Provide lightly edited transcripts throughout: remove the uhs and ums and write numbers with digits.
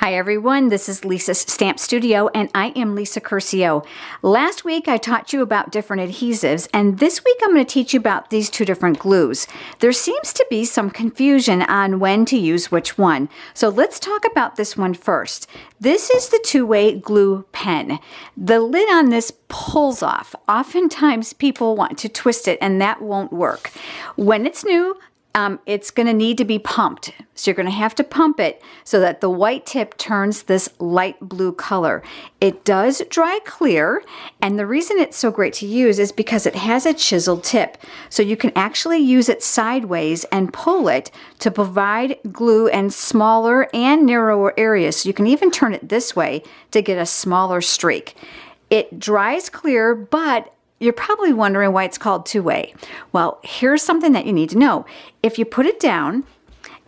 Hi everyone, this is Lisa's Stamp Studio and I am Lisa Curcio. Last week I taught you about different adhesives and this week I'm going to teach you about these two different glues. There seems to be some confusion on when to use which one. So let's talk about this one first. This is the two-way glue pen. The lid on this pulls off. Oftentimes people want to twist it and that won't work. When it's new, it's going to need to be pumped. So you're going to have to pump it so that the white tip turns this light blue color. It does dry clear, and the reason it's so great to use is because it has a chiseled tip. So you can actually use it sideways and pull it to provide glue in smaller and narrower areas. So you can even turn it this way to get a smaller streak. It dries clear, but you're probably wondering why it's called two-way. Well, here's something that you need to know. If you put it down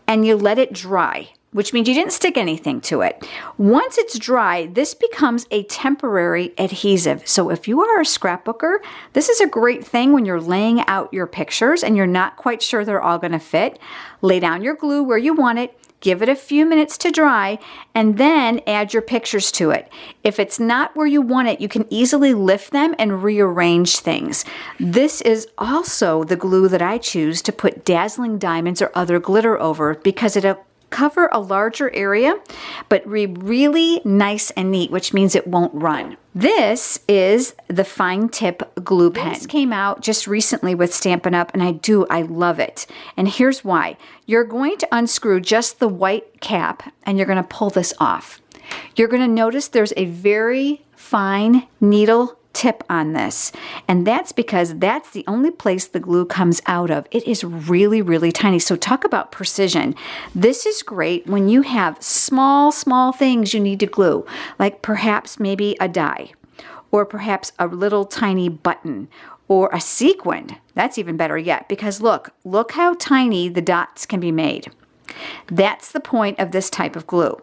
and you let it dry, which means you didn't stick anything to it, once it's dry, this becomes a temporary adhesive. So if you are a scrapbooker, this is a great thing when you're laying out your pictures and you're not quite sure they're all going to fit. Lay down your glue where you want it. Give it a few minutes to dry and then add your pictures to it. If it's not where you want it, you can easily lift them and rearrange things. This is also the glue that I choose to put dazzling diamonds or other glitter over because it'll cover a larger area, but be really nice and neat, which means it won't run. This is the fine tip glue pen. This came out just recently with Stampin' Up! And I love it. And here's why. You're going to unscrew just the white cap and you're going to pull this off. You're going to notice there's a very fine needle tip on this, and that's because that's the only place the glue comes out of. It is really, really tiny. So talk about precision. This is great when you have small things you need to glue, like perhaps maybe a die, or perhaps a little tiny button, or a sequin. That's even better yet, because look how tiny the dots can be made. That's the point of this type of glue.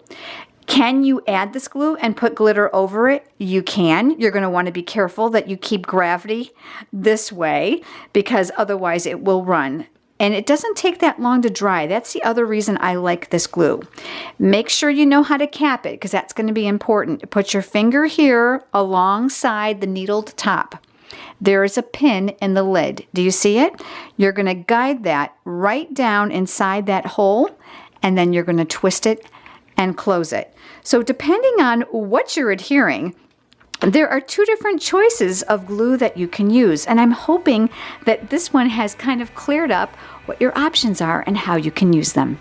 Can you add this glue and put glitter over it? You can. You're going to want to be careful that you keep gravity this way because otherwise it will run. And it doesn't take that long to dry. That's the other reason I like this glue. Make sure you know how to cap it because that's going to be important. Put your finger here alongside the needled top. There is a pin in the lid. Do you see it? You're going to guide that right down inside that hole and then you're going to twist it and close it. So depending on what you're adhering, there are two different choices of glue that you can use. And I'm hoping that this one has kind of cleared up what your options are and how you can use them.